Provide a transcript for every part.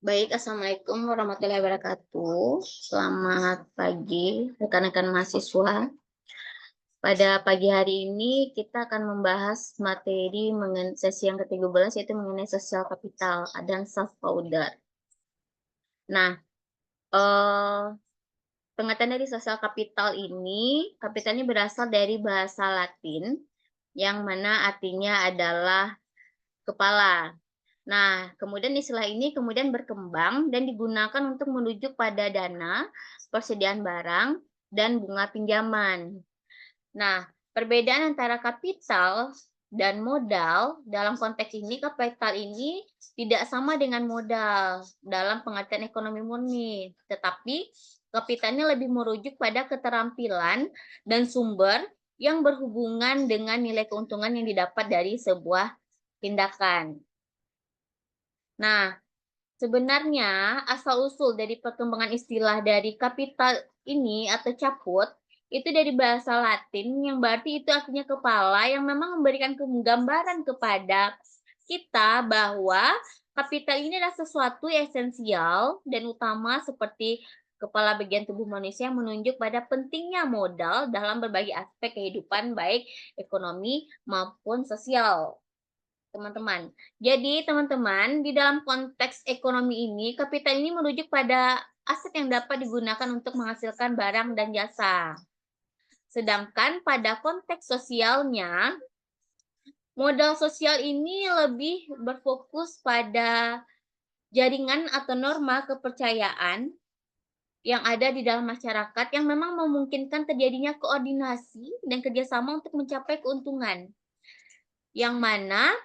Baik, Assalamualaikum warahmatullahi wabarakatuh. Selamat pagi, rekan-rekan mahasiswa. Pada pagi hari ini kita akan membahas materi mengenai sesi yang ke-13 yaitu mengenai sosial kapital dan self powder. Nah, eh, pengertian dari sosial kapital ini berasal dari bahasa Latin yang mana artinya adalah kepala. Nah, kemudian istilah ini kemudian berkembang dan digunakan untuk merujuk pada dana, persediaan barang, dan bunga pinjaman. Nah, perbedaan antara kapital dan modal dalam konteks ini, kapital ini tidak sama dengan modal dalam pengertian ekonomi murni, tetapi kapitalnya lebih merujuk pada keterampilan dan sumber yang berhubungan dengan nilai keuntungan yang didapat dari sebuah tindakan. Nah, sebenarnya asal-usul dari perkembangan istilah dari kapital ini atau caput itu dari bahasa Latin yang berarti itu artinya kepala yang memang memberikan gambaran kepada kita bahwa kapital ini adalah sesuatu esensial dan utama seperti kepala bagian tubuh manusia yang menunjuk pada pentingnya modal dalam berbagai aspek kehidupan baik ekonomi maupun sosial. Teman-teman. Jadi, teman-teman, di dalam konteks ekonomi ini, kapital ini merujuk pada aset yang dapat digunakan untuk menghasilkan barang dan jasa. Sedangkan pada konteks sosialnya, modal sosial ini lebih berfokus pada jaringan atau norma kepercayaan yang ada di dalam masyarakat yang memang memungkinkan terjadinya koordinasi dan kerjasama untuk mencapai keuntungan. Yang mana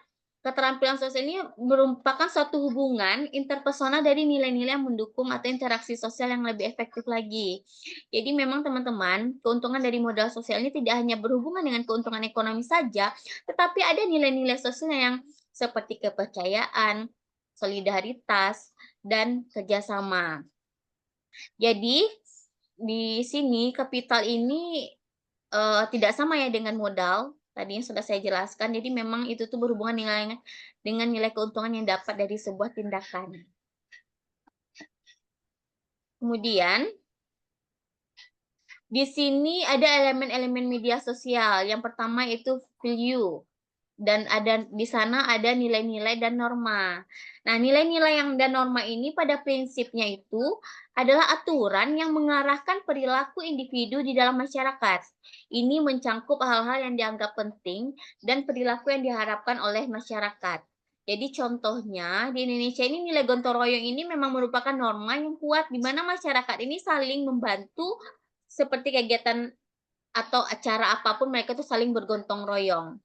keterampilan sosial ini merupakan suatu hubungan interpersonal dari nilai-nilai yang mendukung atau interaksi sosial yang lebih efektif lagi. Jadi memang teman-teman, keuntungan dari modal sosial ini tidak hanya berhubungan dengan keuntungan ekonomi saja, tetapi ada nilai-nilai sosial yang seperti kepercayaan, solidaritas, dan kerjasama. Jadi di sini kapital ini tidak sama ya dengan modal, tadi yang sudah saya jelaskan. Jadi memang itu tuh berhubungan dengan nilai keuntungan yang dapat dari sebuah tindakan. Kemudian, di sini ada elemen-elemen media sosial. Yang pertama itu value. Dan di sana ada nilai-nilai dan norma. Nah, nilai-nilai dan norma ini pada prinsipnya itu adalah aturan yang mengarahkan perilaku individu di dalam masyarakat. Ini mencakup hal-hal yang dianggap penting dan perilaku yang diharapkan oleh masyarakat. Jadi contohnya di Indonesia ini nilai gotong royong ini memang merupakan norma yang kuat di mana masyarakat ini saling membantu seperti kegiatan atau acara apapun mereka tuh saling bergontong royong.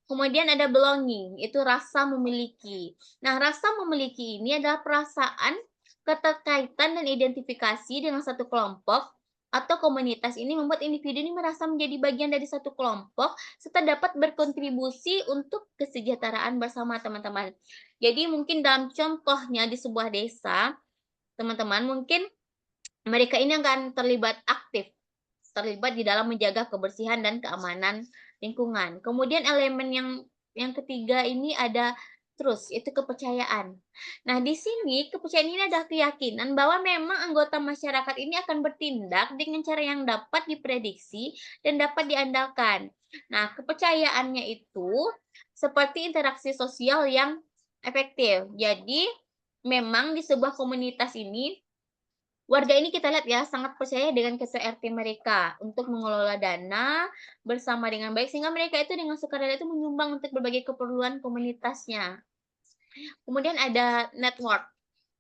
Kemudian ada belonging, itu rasa memiliki. Nah, rasa memiliki ini adalah perasaan keterkaitan dan identifikasi dengan satu kelompok atau komunitas ini membuat individu ini merasa menjadi bagian dari satu kelompok serta dapat berkontribusi untuk kesejahteraan bersama teman-teman. Jadi mungkin dalam contohnya di sebuah desa, teman-teman mungkin mereka ini akan terlibat aktif terlibat di dalam menjaga kebersihan dan keamanan lingkungan. Kemudian elemen yang ketiga ini ada trust, itu kepercayaan. Nah, di sini kepercayaan ini adalah keyakinan bahwa memang anggota masyarakat ini akan bertindak dengan cara yang dapat diprediksi dan dapat diandalkan. Nah, kepercayaannya itu seperti interaksi sosial yang efektif. Jadi, memang di sebuah komunitas ini warga ini kita lihat ya, sangat percaya dengan ketua RT mereka untuk mengelola dana bersama dengan baik, sehingga mereka itu dengan sukarela itu menyumbang untuk berbagai keperluan komunitasnya. Kemudian ada network.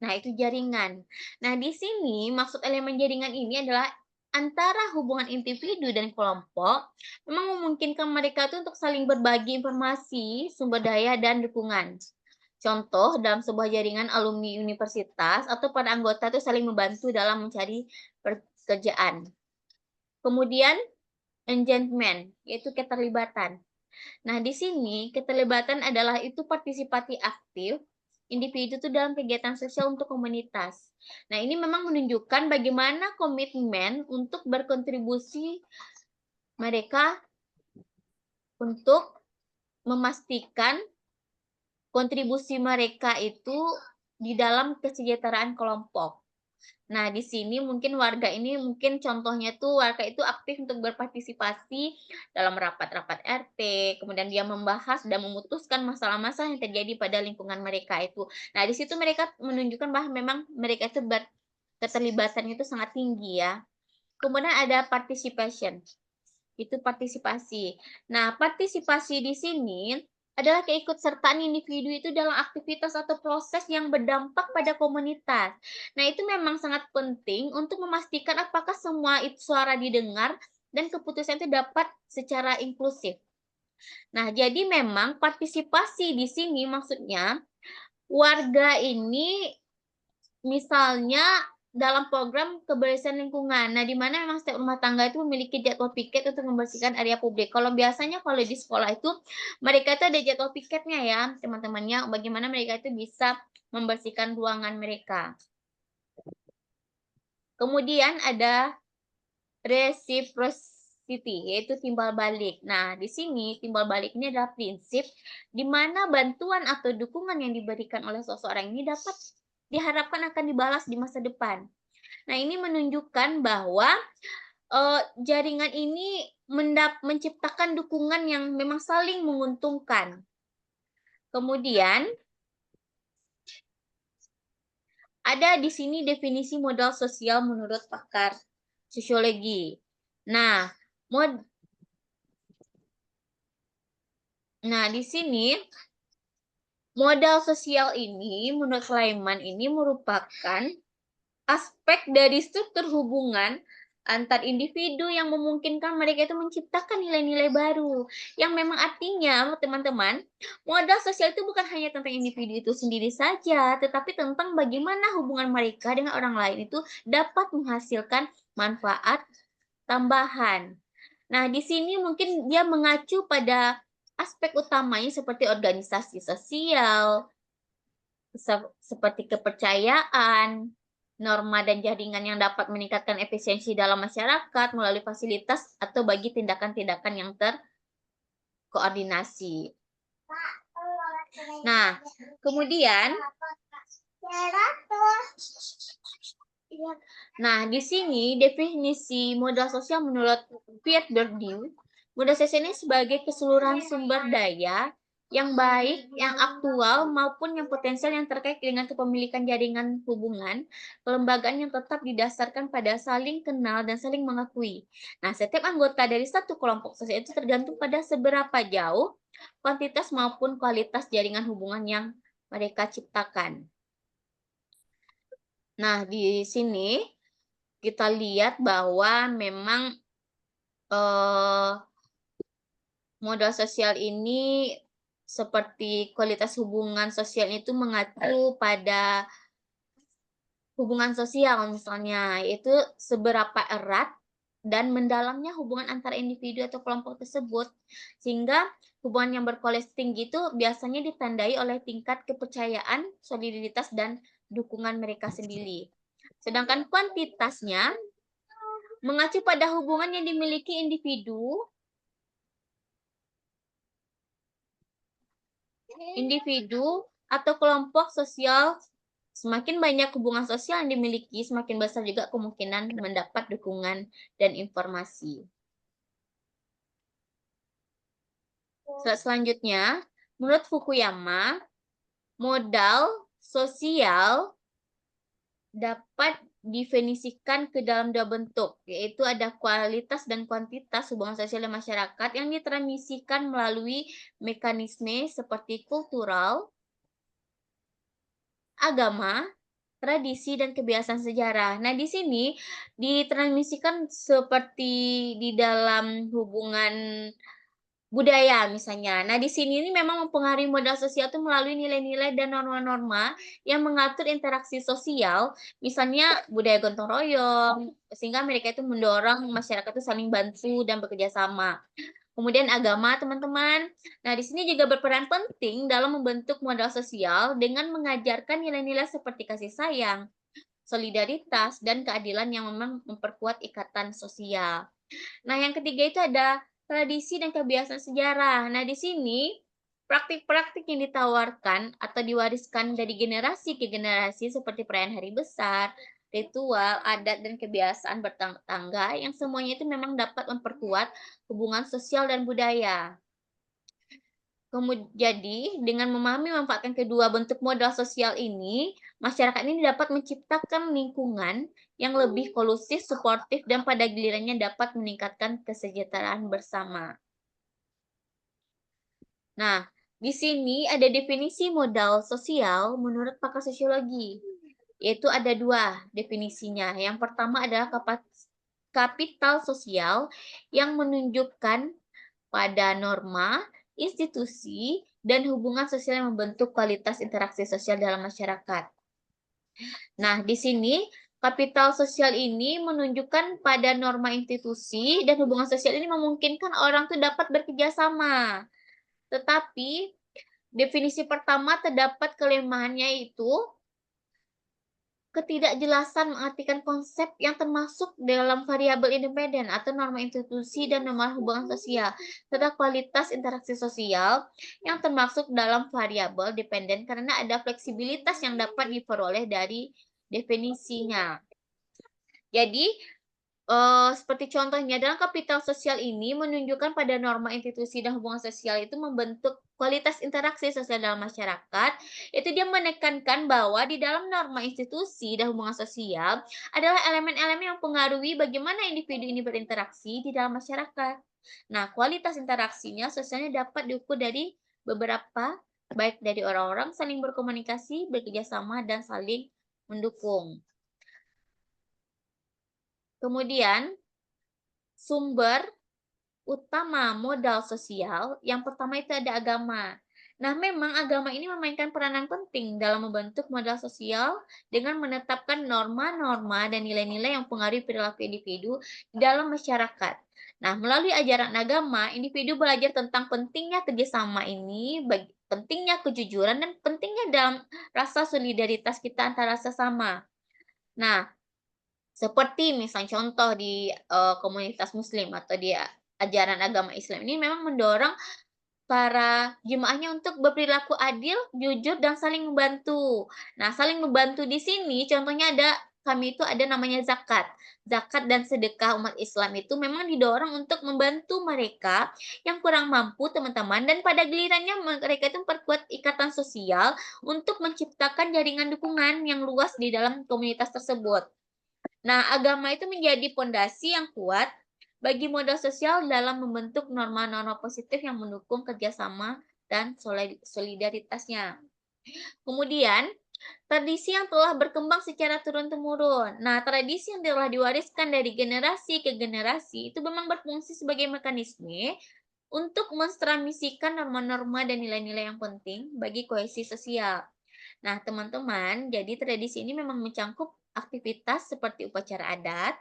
Nah, itu jaringan. Nah, di sini maksud elemen jaringan ini adalah antara hubungan individu dan kelompok memang memungkinkan mereka itu untuk saling berbagi informasi, sumber daya, dan dukungan. Contoh, dalam sebuah jaringan alumni universitas atau para anggota itu saling membantu dalam mencari pekerjaan. Kemudian, engagement, yaitu keterlibatan. Nah, di sini keterlibatan adalah itu partisipasi aktif individu itu dalam kegiatan sosial untuk komunitas. Nah, ini memang menunjukkan bagaimana komitmen untuk berkontribusi mereka untuk memastikan kontribusi mereka itu di dalam kesejahteraan kelompok. Nah, di sini mungkin warga ini mungkin contohnya tuh warga itu aktif untuk berpartisipasi dalam rapat-rapat RT, kemudian dia membahas dan memutuskan masalah-masalah yang terjadi pada lingkungan mereka itu. Nah, di situ mereka menunjukkan bahwa memang mereka itu keterlibatannya itu sangat tinggi ya. Kemudian ada participation. Itu partisipasi. Nah, partisipasi di sini adalah keikutsertaan individu itu dalam aktivitas atau proses yang berdampak pada komunitas. Nah, itu memang sangat penting untuk memastikan apakah semua suara didengar dan keputusan itu dapat secara inklusif. Nah, jadi memang partisipasi di sini maksudnya warga ini misalnya dalam program kebersihan lingkungan. Nah, di mana memang setiap rumah tangga itu memiliki jadwal piket untuk membersihkan area publik. Kalau biasanya kalau di sekolah itu mereka itu ada jadwal piketnya ya, teman-temannya, bagaimana mereka itu bisa membersihkan ruangan mereka. Kemudian ada reciprocity, yaitu timbal balik. Nah, di sini timbal balik ini adalah prinsip di mana bantuan atau dukungan yang diberikan oleh seseorang ini dapat diharapkan akan dibalas di masa depan. Nah, ini menunjukkan bahwa jaringan ini menciptakan dukungan yang memang saling menguntungkan. Kemudian ada di sini definisi modal sosial menurut pakar sosiologi. Nah, di sini modal sosial ini menurut Kleiman ini merupakan aspek dari struktur hubungan antar individu yang memungkinkan mereka itu menciptakan nilai-nilai baru. Yang memang artinya, teman-teman, modal sosial itu bukan hanya tentang individu itu sendiri saja, tetapi tentang bagaimana hubungan mereka dengan orang lain itu dapat menghasilkan manfaat tambahan. Nah, di sini mungkin dia mengacu pada aspek utamanya seperti organisasi sosial, seperti kepercayaan, norma dan jaringan yang dapat meningkatkan efisiensi dalam masyarakat melalui fasilitas atau bagi tindakan-tindakan yang terkoordinasi. Nah, kemudian di sini definisi modal sosial menurut Pierre Bourdieu, modal sosial ini sebagai keseluruhan sumber daya yang baik, yang aktual, maupun yang potensial yang terkait dengan kepemilikan jaringan hubungan, kelembagaan yang tetap didasarkan pada saling kenal dan saling mengakui. Nah, setiap anggota dari satu kelompok sosial itu tergantung pada seberapa jauh kuantitas maupun kualitas jaringan hubungan yang mereka ciptakan. Nah, di sini kita lihat bahwa memang modal sosial ini seperti kualitas hubungan sosial itu mengacu pada hubungan sosial misalnya, yaitu seberapa erat dan mendalamnya hubungan antara individu atau kelompok tersebut. Sehingga hubungan yang berkualitas tinggi itu biasanya ditandai oleh tingkat kepercayaan, soliditas, dan dukungan mereka sendiri. Sedangkan kuantitasnya mengacu pada hubungan yang dimiliki individu atau kelompok sosial. Semakin banyak hubungan sosial yang dimiliki, semakin besar juga kemungkinan mendapat dukungan dan informasi. Selanjutnya, menurut Fukuyama, modal sosial dapat definisikan ke dalam dua bentuk, yaitu ada kualitas dan kuantitas hubungan sosial dan masyarakat yang ditransmisikan melalui mekanisme seperti kultural, agama, tradisi, dan kebiasaan sejarah. Nah, di sini ditransmisikan seperti di dalam hubungan budaya misalnya. Nah, di sini ini memang mempengaruhi modal sosial itu melalui nilai-nilai dan norma-norma yang mengatur interaksi sosial, misalnya budaya gotong royong, sehingga mereka itu mendorong masyarakat itu saling bantu dan bekerja sama. Kemudian agama, teman-teman. Nah, di sini juga berperan penting dalam membentuk modal sosial dengan mengajarkan nilai-nilai seperti kasih sayang, solidaritas, dan keadilan yang memang memperkuat ikatan sosial. Nah, yang ketiga itu ada tradisi dan kebiasaan sejarah. Nah, di sini Praktik-praktik yang ditawarkan atau diwariskan dari generasi ke generasi seperti perayaan hari besar, ritual, adat, dan kebiasaan bertetangga yang semuanya itu memang dapat memperkuat hubungan sosial dan budaya. Jadi, dengan memahami memanfaatkan kedua bentuk modal sosial ini, masyarakat ini dapat menciptakan lingkungan yang lebih kondusif, suportif, dan pada gilirannya dapat meningkatkan kesejahteraan bersama. Nah, di sini ada definisi modal sosial menurut pakar sosiologi, yaitu ada dua definisinya. Yang pertama adalah kapital sosial yang menunjukkan pada norma, institusi, dan hubungan sosial yang membentuk kualitas interaksi sosial dalam masyarakat. Nah, di sini kapital sosial ini menunjukkan pada norma institusi dan hubungan sosial ini memungkinkan orang tuh dapat bekerja sama. Tetapi definisi pertama terdapat kelemahannya itu ketidakjelasan mengartikan konsep yang termasuk dalam variabel independen atau norma institusi dan norma hubungan sosial, serta kualitas interaksi sosial yang termasuk dalam variabel dependen karena ada fleksibilitas yang dapat diperoleh dari definisinya. Jadi, seperti contohnya dalam kapital sosial ini menunjukkan pada norma institusi dan hubungan sosial itu membentuk kualitas interaksi sosial dalam masyarakat, itu dia menekankan bahwa di dalam norma institusi dan hubungan sosial adalah elemen-elemen yang mempengaruhi bagaimana individu ini berinteraksi di dalam masyarakat. Nah, kualitas interaksinya sosialnya dapat diukur dari beberapa, baik dari orang-orang saling berkomunikasi, bekerja sama, dan saling mendukung. Kemudian, sumber utama modal sosial, yang pertama itu ada agama. Nah, memang agama ini memainkan peranan penting dalam membentuk modal sosial dengan menetapkan norma-norma dan nilai-nilai yang mempengaruhi perilaku individu di dalam masyarakat. Nah, melalui ajaran agama, individu belajar tentang pentingnya kerjasama ini, pentingnya kejujuran, dan pentingnya dalam rasa solidaritas kita antara sesama. Nah, seperti misal contoh di, komunitas muslim atau di ajaran agama Islam ini memang mendorong para jemaahnya untuk berperilaku adil, jujur, dan saling membantu. Nah, saling membantu di sini contohnya kami itu ada namanya zakat. Zakat dan sedekah umat Islam itu memang didorong untuk membantu mereka yang kurang mampu, teman-teman, dan pada gilirannya mereka itu memperkuat ikatan sosial untuk menciptakan jaringan dukungan yang luas di dalam komunitas tersebut. Nah, agama itu menjadi pondasi yang kuat bagi modal sosial dalam membentuk norma-norma positif yang mendukung kerjasama dan solidaritasnya. Kemudian, tradisi yang telah berkembang secara turun-temurun. Nah, tradisi yang telah diwariskan dari generasi ke generasi itu memang berfungsi sebagai mekanisme untuk mentransmisikan norma-norma dan nilai-nilai yang penting bagi kohesi sosial. Nah, teman-teman, jadi tradisi ini memang mencangkup aktivitas seperti upacara adat,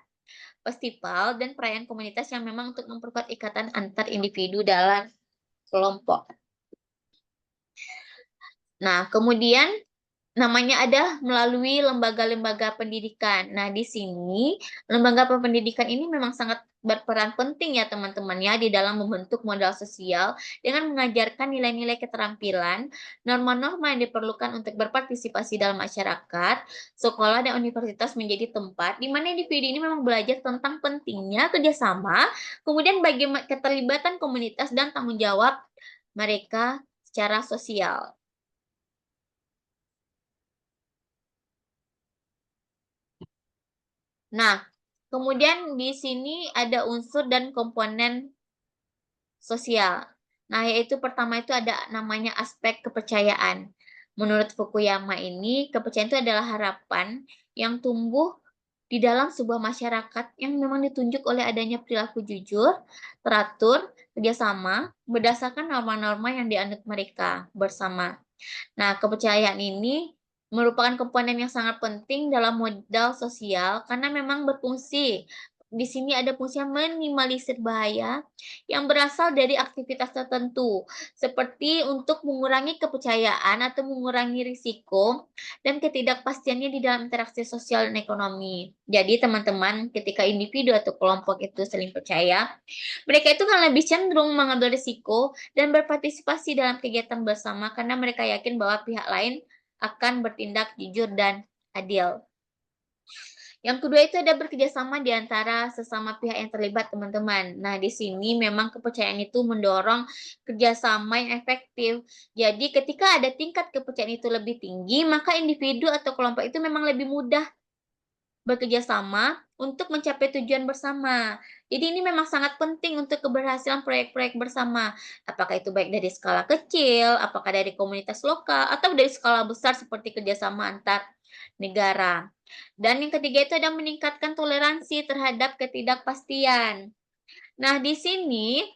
festival, dan perayaan komunitas yang memang untuk memperkuat ikatan antar individu dalam kelompok. Nah, kemudian namanya ada melalui lembaga-lembaga pendidikan. Nah, di sini lembaga pendidikan ini memang sangat berperan penting ya teman-teman ya di dalam membentuk modal sosial dengan mengajarkan nilai-nilai keterampilan, norma-norma yang diperlukan untuk berpartisipasi dalam masyarakat. Sekolah dan universitas menjadi tempat di mana individu ini memang belajar tentang pentingnya kerjasama, kemudian bagaimana keterlibatan komunitas dan tanggung jawab mereka secara sosial. Nah, kemudian di sini ada unsur dan komponen sosial. Nah, yaitu pertama itu ada namanya aspek kepercayaan. Menurut Fukuyama ini, kepercayaan itu adalah harapan yang tumbuh di dalam sebuah masyarakat yang memang ditunjuk oleh adanya perilaku jujur, teratur, kerjasama, berdasarkan norma-norma yang dianut mereka bersama. Nah, kepercayaan ini merupakan komponen yang sangat penting dalam modal sosial karena memang berfungsi di sini ada fungsi minimalisir bahaya yang berasal dari aktivitas tertentu, seperti untuk mengurangi kepercayaan atau mengurangi risiko dan ketidakpastiannya di dalam interaksi sosial dan ekonomi. Jadi teman-teman, ketika individu atau kelompok itu saling percaya, mereka itu kan lebih cenderung mengambil risiko dan berpartisipasi dalam kegiatan bersama karena mereka yakin bahwa pihak lain akan bertindak jujur dan adil. Yang kedua itu ada bekerjasama di antara sesama pihak yang terlibat, teman-teman. Nah, di sini memang kepercayaan itu mendorong kerjasama yang efektif. Jadi, ketika ada tingkat kepercayaan itu lebih tinggi, maka individu atau kelompok itu memang lebih mudah bekerja sama untuk mencapai tujuan bersama. Jadi ini memang sangat penting untuk keberhasilan proyek-proyek bersama. Apakah itu baik dari skala kecil, apakah dari komunitas lokal, atau dari skala besar seperti kerjasama antar negara. Dan yang ketiga itu ada meningkatkan toleransi terhadap ketidakpastian. Nah, di sini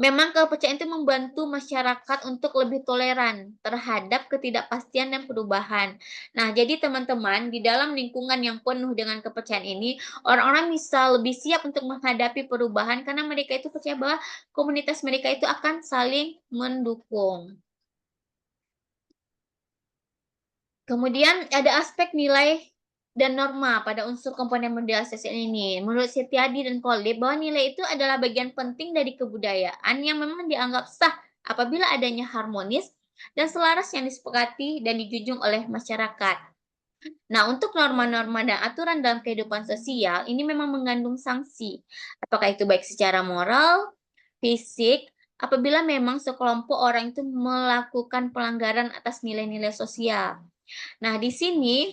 memang kepercayaan itu membantu masyarakat untuk lebih toleran terhadap ketidakpastian dan perubahan. Nah, jadi teman-teman, di dalam lingkungan yang penuh dengan kepercayaan ini, orang-orang bisa lebih siap untuk menghadapi perubahan karena mereka itu percaya bahwa komunitas mereka itu akan saling mendukung. Kemudian ada aspek nilai dan norma pada unsur komponen model sosial ini. Menurut Setiadi dan Kolib, bahwa nilai itu adalah bagian penting dari kebudayaan yang memang dianggap sah apabila adanya harmonis dan selaras yang disepakati dan dijunjung oleh masyarakat. Nah, untuk norma-norma dan aturan dalam kehidupan sosial, ini memang mengandung sanksi. Apakah itu baik secara moral, fisik, apabila memang sekelompok orang itu melakukan pelanggaran atas nilai-nilai sosial. Nah, di sini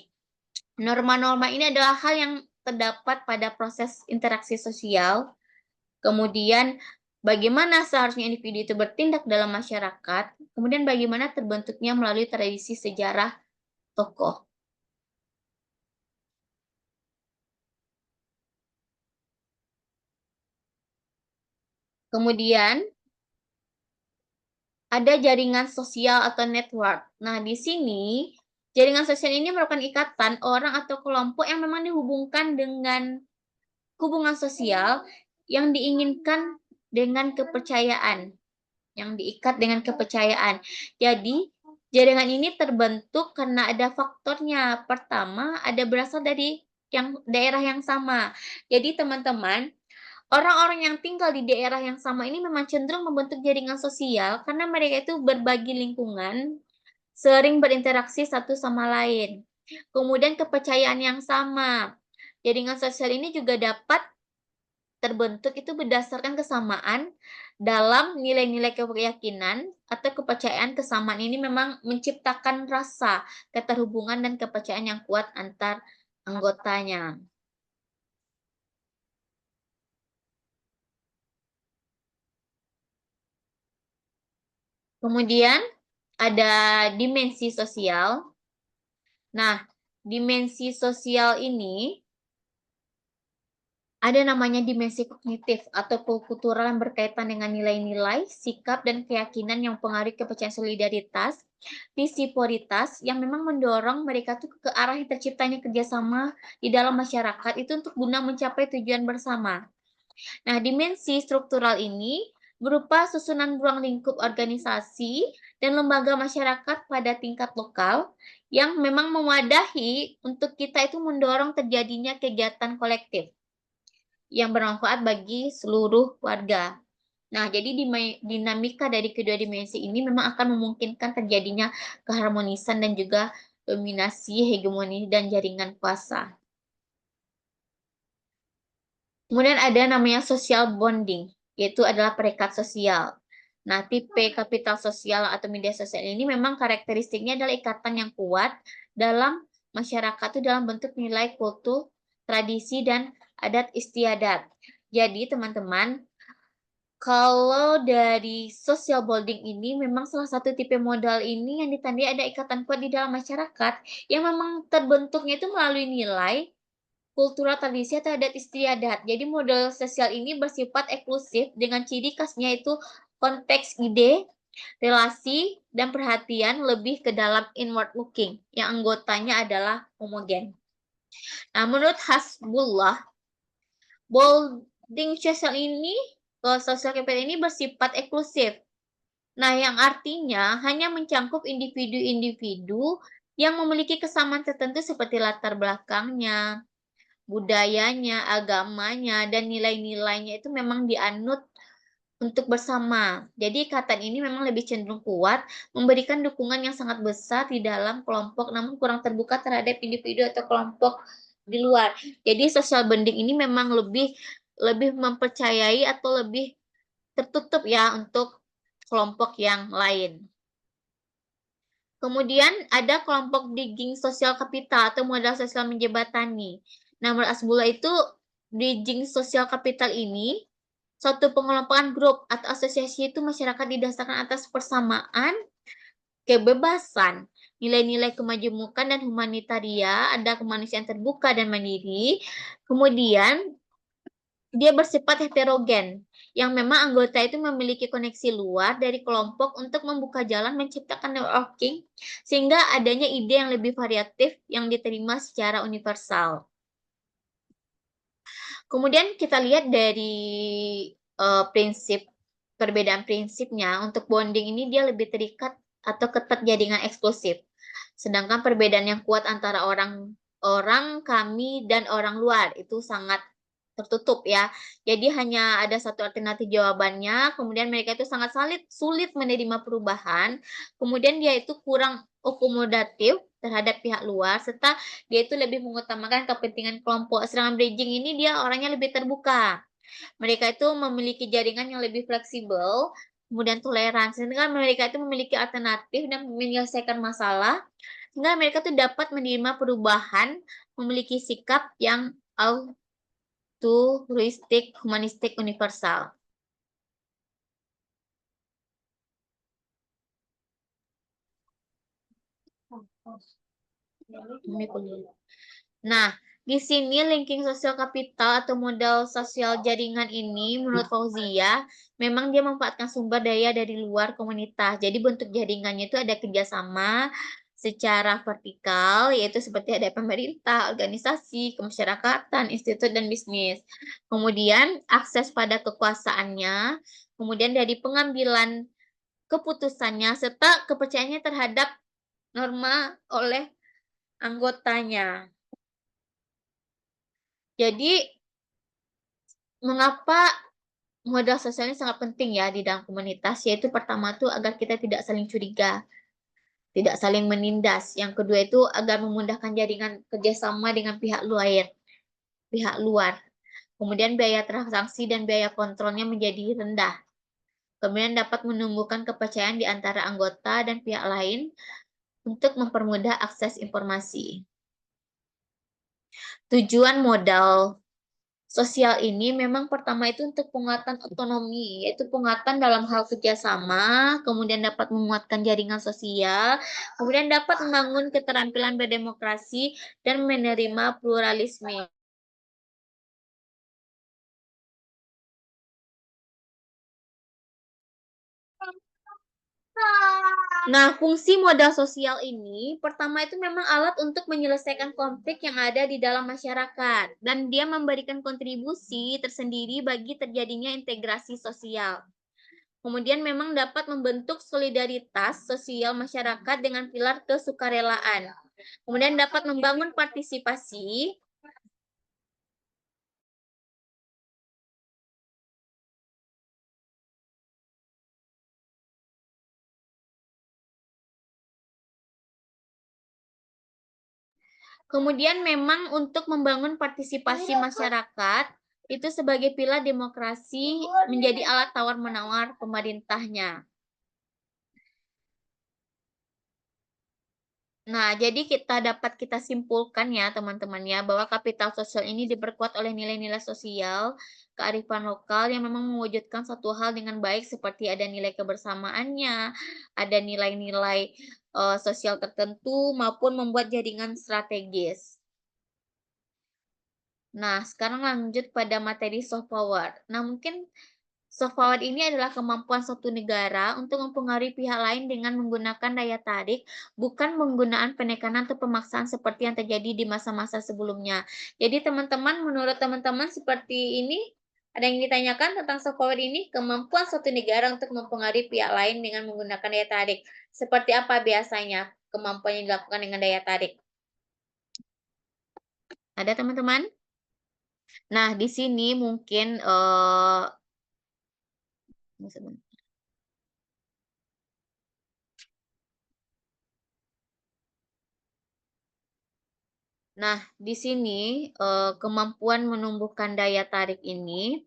norma-norma ini adalah hal yang terdapat pada proses interaksi sosial, kemudian bagaimana seharusnya individu itu bertindak dalam masyarakat, kemudian bagaimana terbentuknya melalui tradisi sejarah tokoh. Kemudian ada jaringan sosial atau network. Nah, di sini jaringan sosial ini merupakan ikatan orang atau kelompok yang memang dihubungkan dengan hubungan sosial yang diinginkan dengan kepercayaan, yang diikat dengan kepercayaan. Jadi, jaringan ini terbentuk karena ada faktornya. Pertama, ada berasal dari yang daerah yang sama. Jadi, teman-teman, orang-orang yang tinggal di daerah yang sama ini memang cenderung membentuk jaringan sosial karena mereka itu berbagi lingkungan, sering berinteraksi satu sama lain. Kemudian kepercayaan yang sama. Jaringan sosial ini juga dapat terbentuk itu berdasarkan kesamaan dalam nilai-nilai keyakinan atau kepercayaan. Kesamaan ini memang menciptakan rasa keterhubungan dan kepercayaan yang kuat antar anggotanya. Kemudian ada dimensi sosial. Nah, dimensi sosial ini ada namanya dimensi kognitif atau kultural yang berkaitan dengan nilai-nilai, sikap, dan keyakinan yang mempengaruhi kepercayaan solidaritas, visiporitas yang memang mendorong mereka tuh ke arah yang terciptanya kerjasama di dalam masyarakat itu untuk guna mencapai tujuan bersama. Nah, dimensi struktural ini berupa susunan ruang lingkup organisasi dan lembaga masyarakat pada tingkat lokal yang memang mewadahi untuk kita itu mendorong terjadinya kegiatan kolektif yang bermanfaat bagi seluruh warga. Nah, jadi dinamika dari kedua dimensi ini memang akan memungkinkan terjadinya keharmonisan dan juga dominasi, hegemoni, dan jaringan kuasa. Kemudian ada namanya social bonding, yaitu adalah perekat sosial. Nah, tipe kapital sosial atau media sosial ini memang karakteristiknya adalah ikatan yang kuat dalam masyarakat itu dalam bentuk nilai kultur, tradisi, dan adat istiadat. Jadi, teman-teman, kalau dari social bonding ini memang salah satu tipe modal ini yang ditandai ada ikatan kuat di dalam masyarakat yang memang terbentuknya itu melalui nilai, kultural tradisi atau adat istiadat. Jadi model sosial ini bersifat eksklusif dengan ciri khasnya itu konteks ide, relasi, dan perhatian lebih ke dalam inward looking yang anggotanya adalah homogen. Nah, menurut Hasbullah, Bonding social capital ini bersifat eksklusif. Nah, yang artinya hanya mencangkup individu-individu yang memiliki kesamaan tertentu seperti latar belakangnya, budayanya, agamanya, dan nilai-nilainya itu memang dianut untuk bersama. Jadi ikatan ini memang lebih cenderung kuat, memberikan dukungan yang sangat besar di dalam kelompok, namun kurang terbuka terhadap individu atau kelompok di luar. Jadi social bonding ini memang lebih lebih mempercayai atau lebih tertutup ya untuk kelompok yang lain. Kemudian ada kelompok bridging sosial kapital atau modal sosial menjembatani. Nah, menurut Asbullah itu bridging sosial kapital ini suatu pengelompokan grup atau asosiasi itu masyarakat didasarkan atas persamaan, kebebasan, nilai-nilai kemajemukan dan humanitaria, ada kemanusiaan terbuka dan mandiri. Kemudian dia bersifat heterogen, yang memang anggota itu memiliki koneksi luar dari kelompok untuk membuka jalan menciptakan networking, sehingga adanya ide yang lebih variatif yang diterima secara universal. Kemudian kita lihat dari prinsip perbedaan prinsipnya, untuk bonding ini dia lebih terikat atau ketat jaringan eksklusif. Sedangkan perbedaan yang kuat antara orang, kami, dan orang luar itu sangat tertutup ya. Jadi hanya ada satu alternatif jawabannya, kemudian mereka itu sangat sulit menerima perubahan, kemudian dia itu kurang akomodatif terhadap pihak luar, serta dia itu lebih mengutamakan kepentingan kelompok. Sedangkan bridging ini dia orangnya lebih terbuka. Mereka itu memiliki jaringan yang lebih fleksibel, kemudian toleran, sehingga mereka itu memiliki alternatif dan menyelesaikan masalah, sehingga mereka tuh dapat menerima perubahan, memiliki sikap yang altruistik, humanistik, universal. Nah, di sini linking sosial kapital atau modal sosial jaringan ini menurut Fauzia memang dia memanfaatkan sumber daya dari luar komunitas. Jadi bentuk jaringannya itu ada kerjasama secara vertikal, yaitu seperti ada pemerintah, organisasi, kemasyarakatan, institut, dan bisnis. Kemudian akses pada kekuasaannya, kemudian dari pengambilan keputusannya, serta kepercayaannya terhadap norma oleh anggotanya. Jadi, mengapa modal sosial ini sangat penting ya di dalam komunitas? Yaitu pertama tuh agar kita tidak saling curiga, tidak saling menindas. Yang kedua itu agar memudahkan jaringan kerjasama dengan pihak luar. Pihak luar. Kemudian biaya transaksi dan biaya kontrolnya menjadi rendah. Kemudian dapat menumbuhkan kepercayaan di antara anggota dan pihak lain untuk mempermudah akses informasi. Tujuan modal sosial ini memang pertama itu untuk penguatan otonomi, yaitu penguatan dalam hal kerjasama, kemudian dapat menguatkan jaringan sosial, kemudian dapat membangun keterampilan berdemokrasi dan menerima pluralisme. Nah, fungsi modal sosial ini pertama itu memang alat untuk menyelesaikan konflik yang ada di dalam masyarakat, dan dia memberikan kontribusi tersendiri bagi terjadinya integrasi sosial. Kemudian memang dapat membentuk solidaritas sosial masyarakat dengan pilar kesukarelaan. Kemudian dapat membangun partisipasi. Kemudian memang untuk membangun partisipasi masyarakat itu sebagai pilar demokrasi menjadi alat tawar-menawar pemerintahnya. Nah, jadi dapat kita simpulkan ya teman-teman ya, bahwa kapital sosial ini diperkuat oleh nilai-nilai sosial, kearifan lokal yang memang mewujudkan satu hal dengan baik seperti ada nilai kebersamaannya, ada nilai-nilai sosial tertentu maupun membuat jaringan strategis. Nah, sekarang lanjut pada materi soft power. Nah, mungkin Soft power ini adalah kemampuan suatu negara untuk mempengaruhi pihak lain dengan menggunakan daya tarik, bukan penggunaan penekanan atau pemaksaan seperti yang terjadi di masa-masa sebelumnya. Jadi teman-teman, menurut teman-teman seperti ini, ada yang ditanyakan tentang soft power ini, kemampuan suatu negara untuk mempengaruhi pihak lain dengan menggunakan daya tarik. Seperti apa biasanya kemampuan yang dilakukan dengan daya tarik? Ada teman-teman? Nah, di sini mungkin nah, di sini kemampuan menumbuhkan daya tarik ini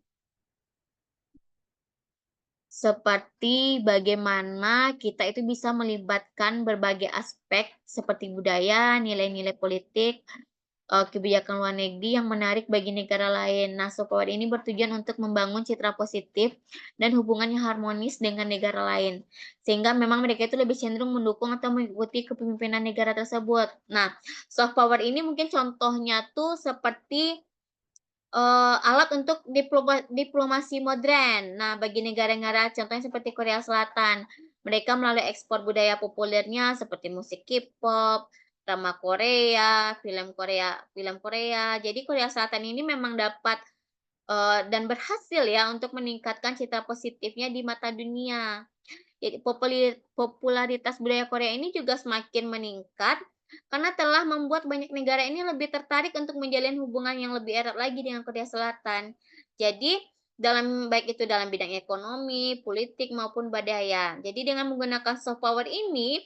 seperti bagaimana kita itu bisa melibatkan berbagai aspek seperti budaya, nilai-nilai politik, kebijakan luar negeri yang menarik bagi negara lain. Nah, soft power ini bertujuan untuk membangun citra positif dan hubungan yang harmonis dengan negara lain. Sehingga memang mereka itu lebih cenderung mendukung atau mengikuti kepemimpinan negara tersebut. Nah, soft power ini mungkin contohnya tuh seperti alat untuk diplomasi modern. Nah, bagi negara-negara contohnya seperti Korea Selatan, mereka melalui ekspor budaya populernya seperti musik K-pop, drama Korea, film Korea. Jadi Korea Selatan ini memang dapat dan berhasil ya untuk meningkatkan citra positifnya di mata dunia. Jadi popularitas budaya Korea ini juga semakin meningkat karena telah membuat banyak negara ini lebih tertarik untuk menjalin hubungan yang lebih erat lagi dengan Korea Selatan. Jadi baik itu dalam bidang ekonomi, politik maupun budaya. Jadi dengan menggunakan soft power ini,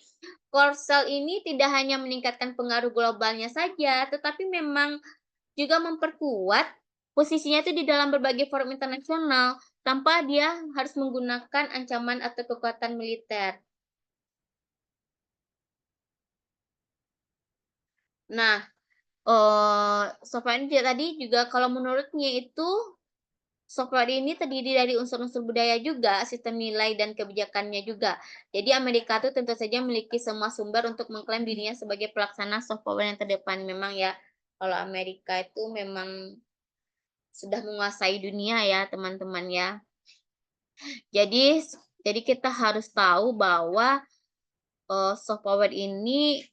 Korsel ini tidak hanya meningkatkan pengaruh globalnya saja, tetapi memang juga memperkuat posisinya itu di dalam berbagai forum internasional tanpa dia harus menggunakan ancaman atau kekuatan militer. Nah, software ini tadi juga kalau menurutnya itu software ini terdiri dari unsur-unsur budaya juga, sistem nilai dan kebijakannya juga. Jadi Amerika itu tentu saja memiliki semua sumber untuk mengklaim dirinya sebagai pelaksana software yang terdepan. Memang ya, kalau Amerika itu memang sudah menguasai dunia ya, teman-teman ya. Jadi jadi kita harus tahu bahwa, soft power ini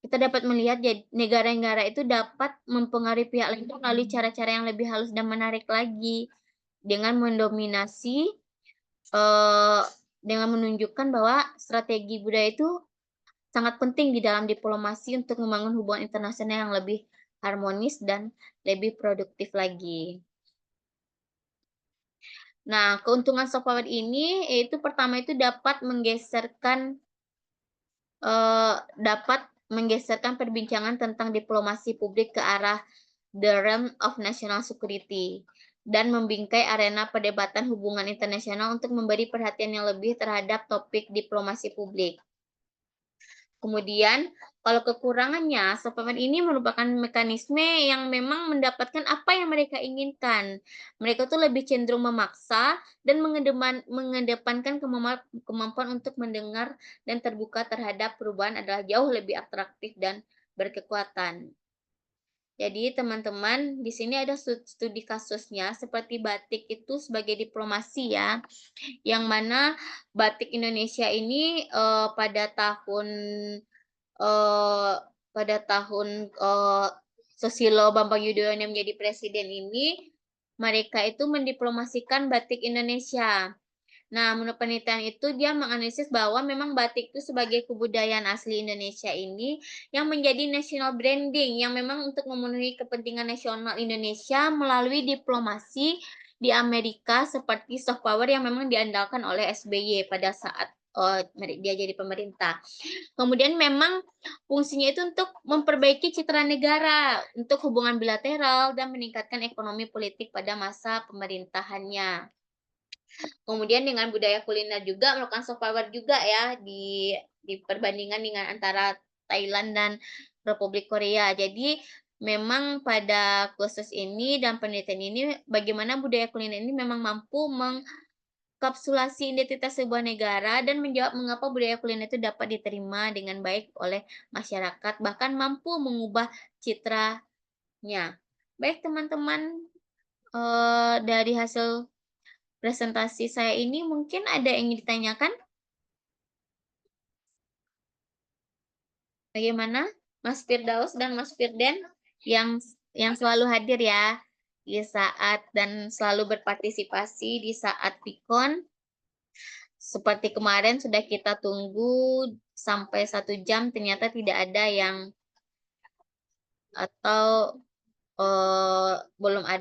kita dapat melihat negara-negara itu dapat mempengaruhi pihak lain itu melalui cara-cara yang lebih halus dan menarik lagi, dengan mendominasi, eee, dengan menunjukkan bahwa strategi budaya itu sangat penting di dalam diplomasi untuk membangun hubungan internasional yang lebih harmonis dan lebih produktif lagi. Nah, keuntungan soft power ini yaitu pertama itu dapat menggeserkan perbincangan tentang diplomasi publik ke arah the realm of national security dan membingkai arena perdebatan hubungan internasional untuk memberi perhatian yang lebih terhadap topik diplomasi publik. Kemudian, kalau kekurangannya, suplemen ini merupakan mekanisme yang memang mendapatkan apa yang mereka inginkan. Mereka tuh lebih cenderung memaksa dan mengedepankan kemampuan untuk mendengar dan terbuka terhadap perubahan adalah jauh lebih atraktif dan berkekuatan. Jadi teman-teman, di sini ada studi kasusnya seperti batik itu sebagai diplomasi ya, yang mana batik Indonesia ini, eee, pada tahun, Susilo Bambang Yudhoyono menjadi presiden ini, mereka itu mendiplomasikan batik Indonesia. Nah, menurut penelitian itu dia menganalisis bahwa memang batik itu sebagai kebudayaan asli Indonesia ini yang menjadi national branding yang memang untuk memenuhi kepentingan nasional Indonesia melalui diplomasi di Amerika seperti soft power yang memang diandalkan oleh SBY pada saat dia jadi pemerintah. Kemudian memang fungsinya itu untuk memperbaiki citra negara, untuk hubungan bilateral dan meningkatkan ekonomi politik pada masa pemerintahannya. Kemudian dengan budaya kuliner juga melakukan soft power juga ya di perbandingan dengan antara Thailand dan Republik Korea. Jadi memang pada khusus ini dan penelitian ini bagaimana budaya kuliner ini memang mampu mengkapsulasi identitas sebuah negara dan menjawab mengapa budaya kuliner itu dapat diterima dengan baik oleh masyarakat, bahkan mampu mengubah citranya. Baik teman-teman, dari hasil presentasi saya ini mungkin ada yang ingin ditanyakan? Bagaimana Mas Firdaus dan Mas Firden yang selalu hadir ya di saat dan selalu berpartisipasi di saat Pikon. Seperti kemarin sudah kita tunggu sampai 1 jam, ternyata tidak ada yang atau belum ada